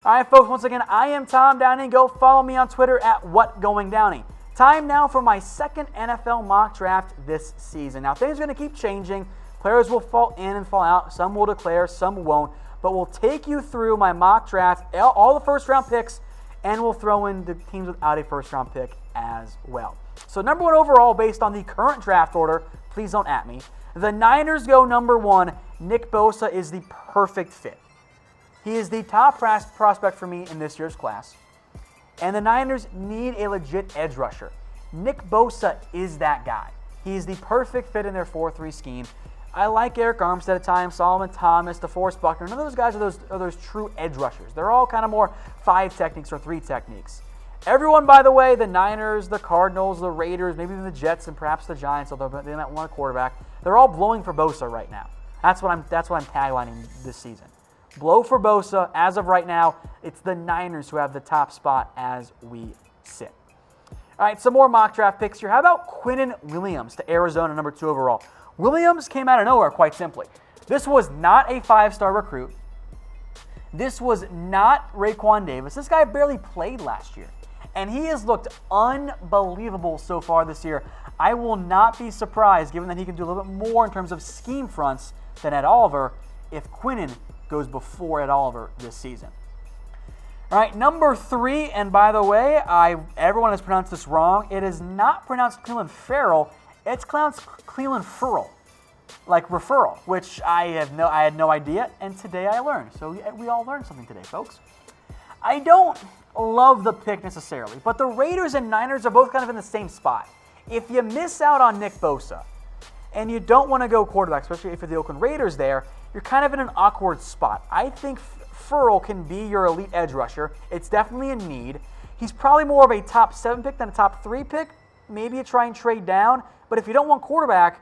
All right, folks, once again, I am Tom Downey. Go follow me on Twitter at WhatGoingDowney. Time now for my second NFL mock draft this season. Now, things are going to keep changing. Players will fall in and fall out. Some will declare, some won't. But we'll take you through my mock draft, all the first-round picks, and we'll throw in the teams without a first-round pick as well. So number one overall, based on the current draft order, please don't at me, the Niners go number one. Nick Bosa is the perfect fit. He is the top prospect for me in this year's class. And the Niners need a legit edge rusher. Nick Bosa is that guy. He is the perfect fit in their 4-3 scheme. I like Eric Armstead at times, Solomon Thomas, DeForest Buckner. None of those guys are those true edge rushers. They're all kind of more 5 techniques or 3 techniques. Everyone, by the way, the Niners, the Cardinals, the Raiders, maybe even the Jets, and perhaps the Giants, although they might want a quarterback, they're all blowing for Bosa right now. That's what I'm taglining this season. Blow for Bosa. As of right now, it's the Niners who have the top spot as we sit. All right, some more mock draft picks here. How about Quinnen Williams to Arizona, number 2 overall? Williams came out of nowhere, quite simply. This was not a 5-star recruit. This was not Raekwon Davis. This guy barely played last year. And he has looked unbelievable so far this year. I will not be surprised, given that he can do a little bit more in terms of scheme fronts than Ed Oliver, if Quinnen goes before Ed Oliver this season. All right, number 3, and by the way, everyone has pronounced this wrong. It is not pronounced Clelin Ferrell. It's pronounced Clelin Ferrell, like referral, which I had no idea, and today I learned. So we all learned something today, folks. I don't love the pick necessarily, but the Raiders and Niners are both kind of in the same spot. If you miss out on Nick Bosa, and you don't want to go quarterback, especially if you're the Oakland Raiders there, you're kind of in an awkward spot. I think Ferrell can be your elite edge rusher. It's definitely a need. He's probably more of a top 7 pick than a top 3 pick. Maybe you try and trade down. But if you don't want quarterback,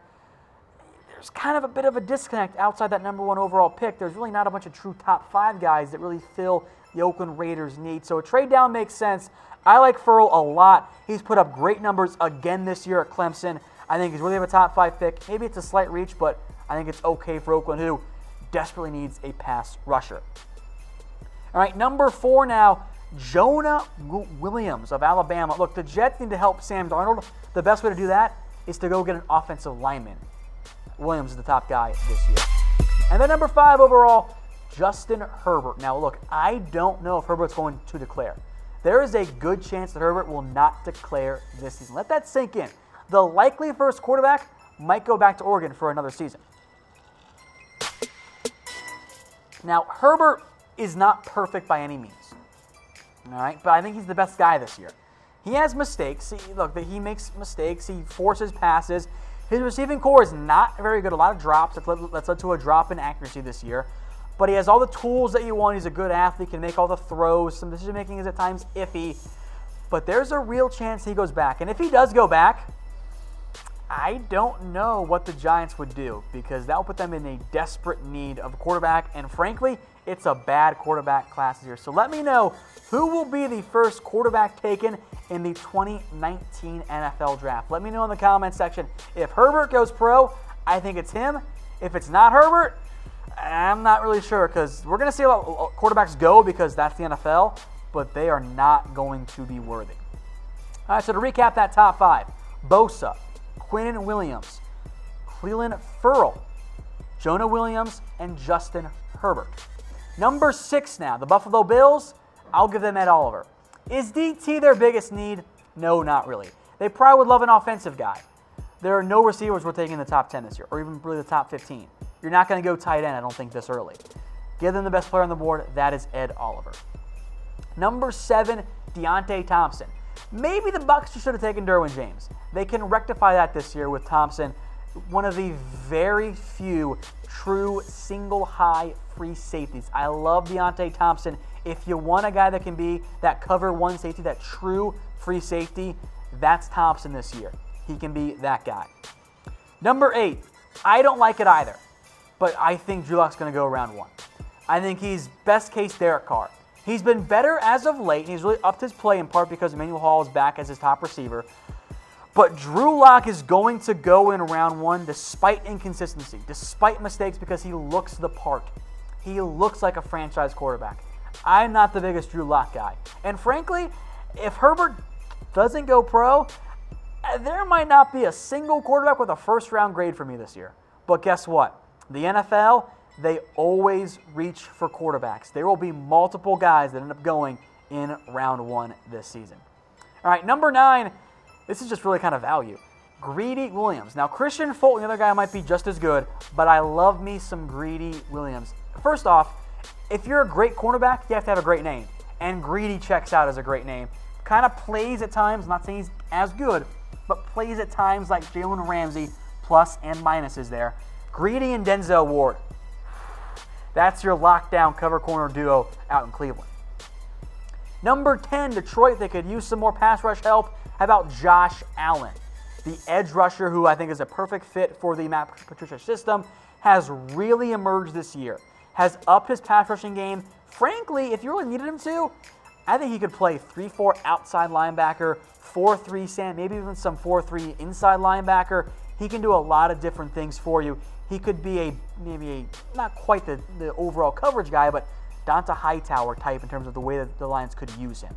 there's kind of a bit of a disconnect outside that number 1 overall pick. There's really not a bunch of true top 5 guys that really fill the Oakland Raiders' need. So a trade down makes sense. I like Ferrell a lot. He's put up great numbers again this year at Clemson. I think he's really a top 5 pick. Maybe it's a slight reach, but I think it's okay for Oakland, who desperately needs a pass rusher. All right, number 4 now, Jonah Williams of Alabama. Look, the Jets need to help Sam Darnold. The best way to do that is to go get an offensive lineman. Williams is the top guy this year. And then number 5 overall, Justin Herbert. Now, look, I don't know if Herbert's going to declare. There is a good chance that Herbert will not declare this season. Let that sink in. The likely first quarterback might go back to Oregon for another season. Now, Herbert is not perfect by any means. All right, but I think he's the best guy this year. He has mistakes. He makes mistakes. He forces passes. His receiving core is not very good. A lot of drops. That's led to a drop in accuracy this year. But he has all the tools that you want. He's a good athlete. Can make all the throws. Some decision making is at times iffy. But there's a real chance he goes back. And if he does go back, I don't know what the Giants would do, because that will put them in a desperate need of a quarterback. And frankly, it's a bad quarterback class here. So let me know who will be the first quarterback taken in the 2019 NFL Draft. Let me know in the comments section. If Herbert goes pro, I think it's him. If it's not Herbert, I'm not really sure, because we're going to see a lot of quarterbacks go because that's the NFL, but they are not going to be worthy. All right, so to recap that top 5, Bosa, Quinnen Williams, Clelin Ferrell, Jonah Williams, and Justin Herbert. Number 6 now, the Buffalo Bills. I'll give them Ed Oliver. Is DT their biggest need? No, not really. They probably would love an offensive guy. There are no receivers we're taking in the top 10 this year, or even really the top 15. You're not going to go tight end, I don't think, this early. Give them the best player on the board. That is Ed Oliver. Number 7, Deontay Thompson. Maybe the Bucs should have taken Derwin James. They can rectify that this year with Thompson, one of the very few true single-high free safeties. I love Deontay Thompson. If you want a guy that can be that cover 1 safety, that true free safety, that's Thompson this year. He can be that guy. Number 8, I don't like it either, but I think Drew Lock's going to go round 1. I think he's best case Derek Carr. He's been better as of late, and he's really upped his play in part because Emmanuel Hall is back as his top receiver. But Drew Lock is going to go in round 1 despite inconsistency, despite mistakes, because he looks the part. He looks like a franchise quarterback. I'm not the biggest Drew Lock guy. And frankly, if Herbert doesn't go pro, there might not be a single quarterback with a first-round grade for me this year. But guess what? The NFL, they always reach for quarterbacks. There will be multiple guys that end up going in round 1 this season. All right, number 9, this is just really kind of value. Greedy Williams. Now, Christian Fulton, the other guy, might be just as good, but I love me some Greedy Williams. First off, if you're a great cornerback, you have to have a great name. And Greedy checks out as a great name. Kind of plays at times, not saying he's as good, but plays at times like Jalen Ramsey, plus and minuses there. Greedy and Denzel Ward. That's your lockdown cover corner duo out in Cleveland. Number 10, Detroit. They could use some more pass rush help. How about Josh Allen? The edge rusher, who I think is a perfect fit for the Matt Patricia system, has really emerged this year. Has upped his pass rushing game. Frankly, if you really needed him to, I think he could play 3-4 outside linebacker, 4-3 stand, maybe even some 4-3 inside linebacker. He can do a lot of different things for you. He could be maybe not quite the overall coverage guy, but Donta Hightower type in terms of the way that the Lions could use him.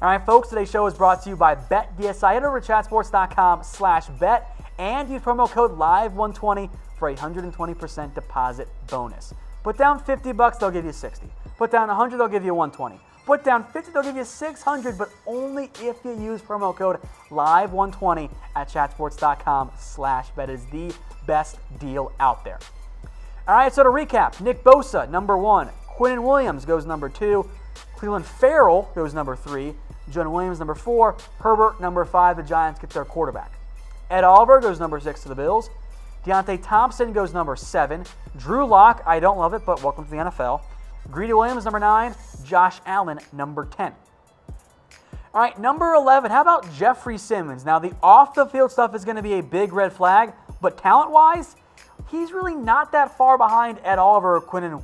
All right, folks, today's show is brought to you by BetDSI. Head over to chatsports.com/bet and use promo code LIVE120 for a 120% deposit bonus. Put down $50, they'll give you $60. Put down $100, they'll give you $120. Put down $50, they'll give you $600, but only if you use promo code LIVE120 at chatsports.com/bet. Is the best deal out there. All right, so to recap, Nick Bosa, number 1. Quinnen Williams goes number 2. Clelin Ferrell goes number 3. Jonah Williams, number 4. Herbert, number 5. The Giants get their quarterback. Ed Oliver goes number 6 to the Bills. Deontay Thompson goes number 7. Drew Lock, I don't love it, but welcome to the NFL. Greedy Williams, number 9. Josh Allen, number 10. All right, number 11, how about Jeffrey Simmons? Now, the off-the-field stuff is going to be a big red flag, but talent-wise, he's really not that far behind Ed Oliver or Quinnen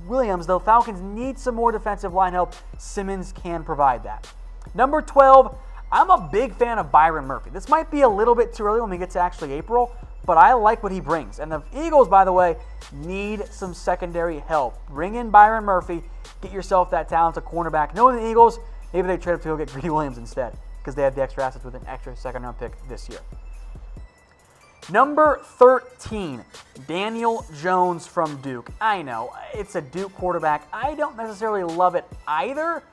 Williams. The Falcons need some more defensive line help. Simmons can provide that. Number 12, I'm a big fan of Byron Murphy. This might be a little bit too early when we get to actually April, but I like what he brings. And the Eagles, by the way, need some secondary help. Bring in Byron Murphy. Get yourself that talented cornerback. Knowing the Eagles, maybe they trade up to go get Greedy Williams instead because they have the extra assets with an extra second-round pick this year. Number 13, Daniel Jones from Duke. I know, it's a Duke quarterback. I don't necessarily love it either,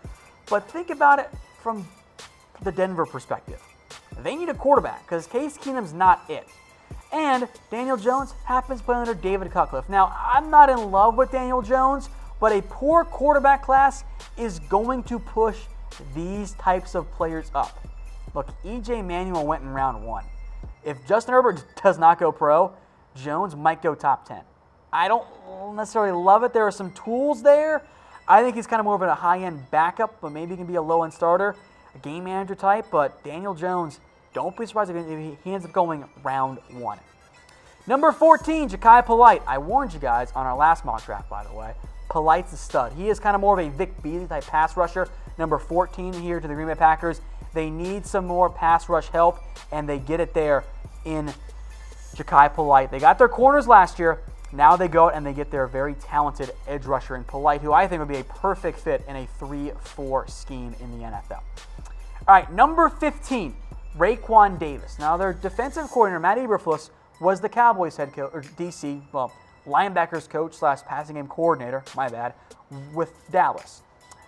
but think about it from the Denver perspective. They need a quarterback because Case Keenum's not it. And Daniel Jones happens to play under David Cutcliffe. Now, I'm not in love with Daniel Jones, but a poor quarterback class is going to push these types of players up. Look, E.J. Manuel went in round 1. If Justin Herbert does not go pro, Jones might go top 10. I don't necessarily love it. There are some tools there. I think he's kind of more of a high-end backup, but maybe he can be a low-end starter, a game manager type. But Daniel Jones, don't be surprised if he ends up going round 1. Number 14, Ja'Kai Polite. I warned you guys on our last mock draft, by the way. Polite's a stud. He is kind of more of a Vic Beasley type pass rusher. Number 14 here to the Green Bay Packers. They need some more pass rush help, and they get it there in Ja'Kai Polite. They got their corners last year. Now they go out and they get their very talented edge rusher in Polite, who I think would be a perfect fit in a 3-4 scheme in the NFL. All right, number 15, Raekwon Davis. Now, their defensive coordinator, Matt Eberflus, was the Cowboys head coach, or DC, linebackers coach / passing game coordinator, my bad, with Dallas.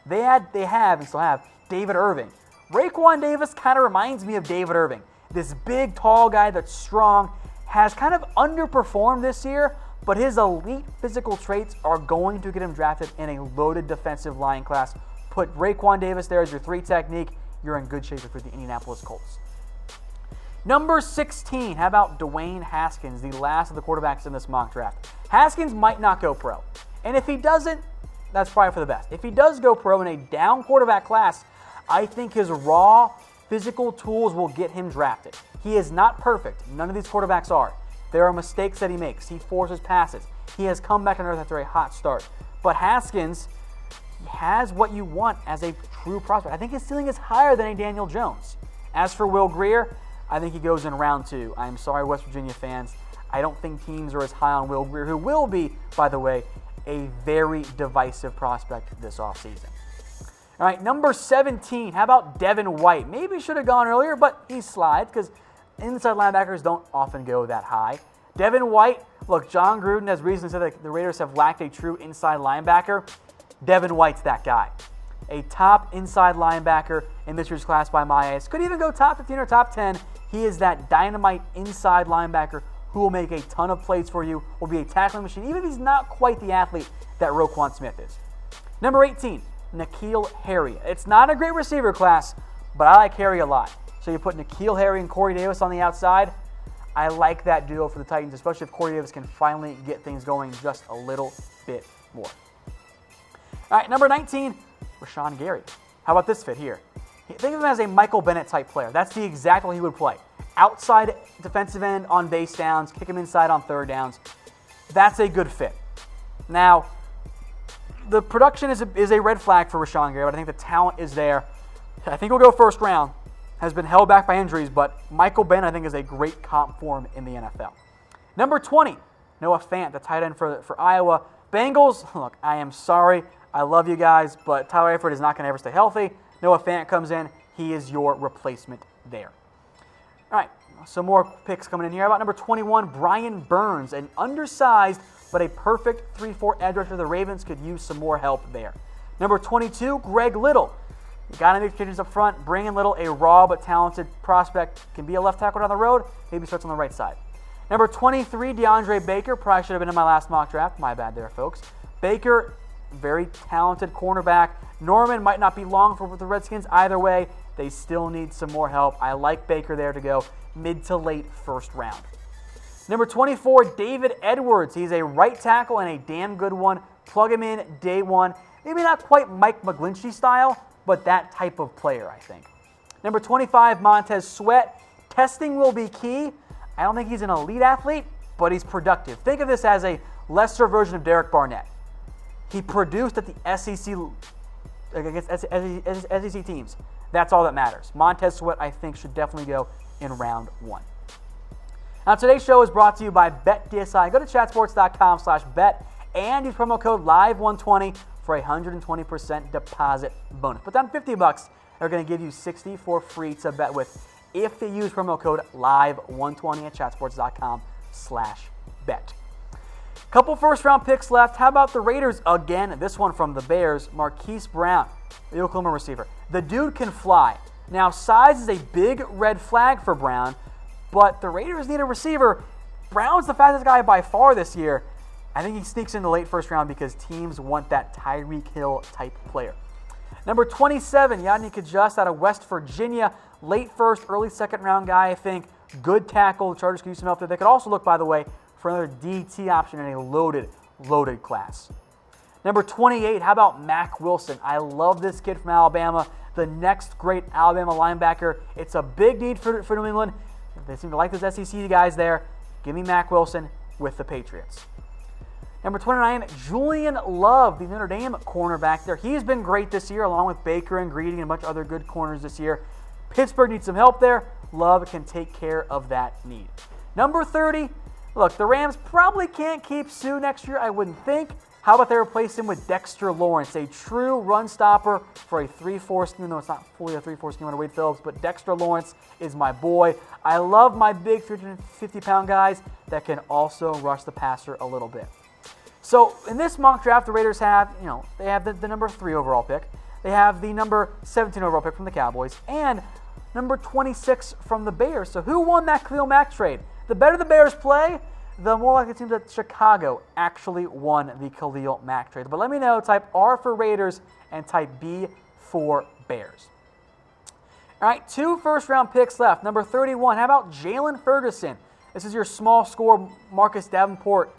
They have and still have David Irving. Raekwon Davis kind of reminds me of David Irving. This big, tall guy that's strong, has kind of underperformed this year, but his elite physical traits are going to get him drafted in a loaded defensive line class. Put Raekwon Davis there as your 3 technique. You're in good shape for the Indianapolis Colts. Number 16, how about Dwayne Haskins, the last of the quarterbacks in this mock draft. Haskins might not go pro. And if he doesn't, that's probably for the best. If he does go pro in a down quarterback class, I think his raw physical tools will get him drafted. He is not perfect. None of these quarterbacks are. There are mistakes that he makes. He forces passes. He has come back on earth after a hot start. But Haskins has what you want as a true prospect. I think his ceiling is higher than a Daniel Jones. As for Will Grier, I think he goes in round 2. I'm sorry, West Virginia fans. I don't think teams are as high on Will Grier, who will be, by the way, a very divisive prospect this offseason. All right, number 17, how about Devin White? Maybe should have gone earlier, but he slides because inside linebackers don't often go that high. Devin White, look, John Gruden has reason to say that the Raiders have lacked a true inside linebacker. Devin White's that guy. A top inside linebacker in this year's class by my eyes. Could even go top 15 or top 10. He is that dynamite inside linebacker who will make a ton of plays for you, will be a tackling machine, even if he's not quite the athlete that Roquan Smith is. Number 18, N'Keal Harry. It's not a great receiver class, but I like Harry a lot. So you put N'Keal Harry and Corey Davis on the outside. I like that duo for the Titans, especially if Corey Davis can finally get things going just a little bit more. All right, number 19, Rashawn Gary. How about this fit here? Think of him as a Michael Bennett type player. That's the exact way he would play. Outside defensive end on base downs, kick him inside on third downs. That's a good fit. Now, the production is a red flag for Rashawn Gary, but I think the talent is there. I think he'll go first round. Has been held back by injuries, but Michael Bennett, I think, is a great comp for him in the NFL. Number 20, Noah Fant, the tight end for Iowa. Bengals, look, I am sorry. I love you guys, but Tyler Eifert is not going to ever stay healthy. Noah Fant comes in. He is your replacement there. All right, some more picks coming in here. How about number 21, Brian Burns, an undersized but a perfect 3-4 edge rusher. The Ravens could use some more help there. Number 22, Greg Little. You got to make changes up front. Bring in Little, a raw but talented prospect. Can be a left tackle down the road. Maybe starts on the right side. Number 23, DeAndre Baker. Probably should have been in my last mock draft. My bad there, folks. Baker, very talented cornerback. Norman might not be long for the Redskins. Either way, they still need some more help. I like Baker there to go mid to late first round. Number 24, David Edwards. He's a right tackle and a damn good one. Plug him in day one. Maybe not quite Mike McGlinchey style, but that type of player, I think. Number 25, Montez Sweat. Testing will be key. I don't think he's an elite athlete, but he's productive. Think of this as a lesser version of Derek Barnett. He produced at the SEC against SEC teams. That's all that matters. Montez Sweat, I think, should definitely go in round one. Now, today's show is brought to you by BetDSI. Go to chatsports.com/bet and use promo code LIVE120 for a 120% deposit bonus. Put down $50. They're going to give you $60 for free to bet with if you use promo code LIVE120 at chatsports.com/bet. Couple first-round picks left. How about the Raiders again? This one from the Bears, Marquise Brown, the Oklahoma receiver. The dude can fly. Now, size is a big red flag for Brown, but the Raiders need a receiver. Brown's the fastest guy by far this year. I think he sneaks in the late first round because teams want that Tyreek Hill type player. Number 27, Yannick Adjust out of West Virginia. Late first, early second round guy, I think. Good tackle. The Chargers could use some help there. They could also look, by the way, for another DT option in a loaded class. Number 28, how about Mack Wilson? I love this kid from Alabama. The next great Alabama linebacker. It's a big need for New England. They seem to like those SEC guys there. Give me Mack Wilson with the Patriots. Number 29, Julian Love, the Notre Dame cornerback there. He's been great this year, along with Baker and Greedy and a bunch of other good corners this year. Pittsburgh needs some help there. Love can take care of that need. Number 30, look, the Rams probably can't keep Sue next year, I wouldn't think. How about they replace him with Dexter Lawrence, a true run stopper for a 3-4 scheme. No, it's not fully a 3-4 scheme under Wade Phillips, but Dexter Lawrence is my boy. I love my big 350-pound guys that can also rush the passer a little bit. So in this mock draft, the Raiders have, they have the number 3 overall pick. They have the number 17 overall pick from the Cowboys and number 26 from the Bears. So who won that Khalil Mack trade? The better the Bears play, the more likely it seems that Chicago actually won the Khalil Mack trade. But let me know, type R for Raiders and type B for Bears. All right, 2 first-round picks left. Number 31, how about Jalen Ferguson? This is your small score Marcus Davenport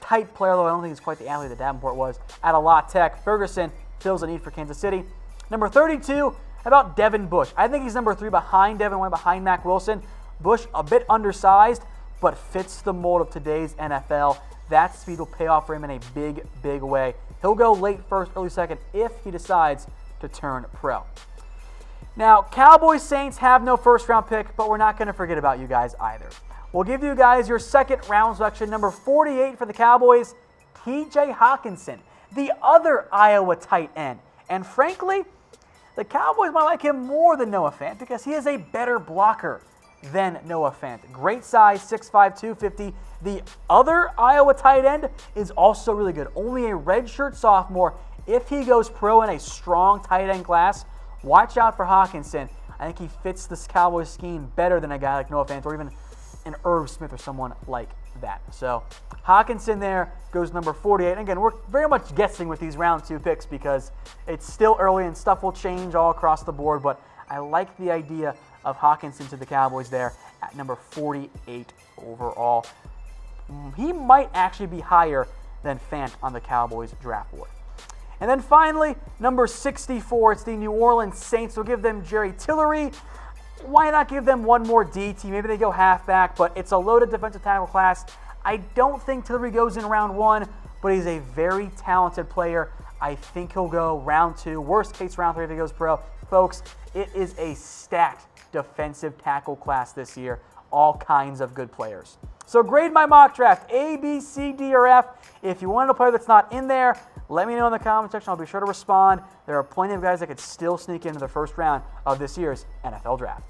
type player, though I don't think he's quite the athlete that Davenport was, at a La Tech. Ferguson fills a need for Kansas City. Number 32, how about Devin Bush? I think he's number 3 behind Devin White, behind Mack Wilson. Bush, a bit undersized, but fits the mold of today's NFL. That speed will pay off for him in a big, big way. He'll go late first, early second if he decides to turn pro. Now, Cowboys Saints have no first-round pick, but we're not going to forget about you guys either. We'll give you guys your second round selection. Number 48 for the Cowboys, T.J. Hawkinson, the other Iowa tight end. And frankly, the Cowboys might like him more than Noah Fant because he is a better blocker than Noah Fant. Great size, 6'5", 250. The other Iowa tight end is also really good. Only a redshirt sophomore. If he goes pro in a strong tight end class, watch out for Hawkinson. I think he fits this Cowboys scheme better than a guy like Noah Fant or even an Irv Smith or someone like that. So Hawkinson there goes number 48. And again, we're very much guessing with these round 2 picks because it's still early and stuff will change all across the board, but I like the idea of Hawkinson to the Cowboys there at number 48 overall. He might actually be higher than Fant on the Cowboys draft board. And then finally, number 64, it's the New Orleans Saints. We'll give them Jerry Tillery. Why not give them one more DT? Maybe they go halfback, but it's a loaded defensive tackle class. I don't think Tillery goes in round 1, but he's a very talented player. I think he'll go round 2, worst case round 3 if he goes pro. Folks, it is a stacked defensive tackle class this year. All kinds of good players. So grade my mock draft, A, B, C, D, or F. If you wanted a player that's not in there, let me know in the comment section. I'll be sure to respond. There are plenty of guys that could still sneak into the first round of this year's NFL Draft.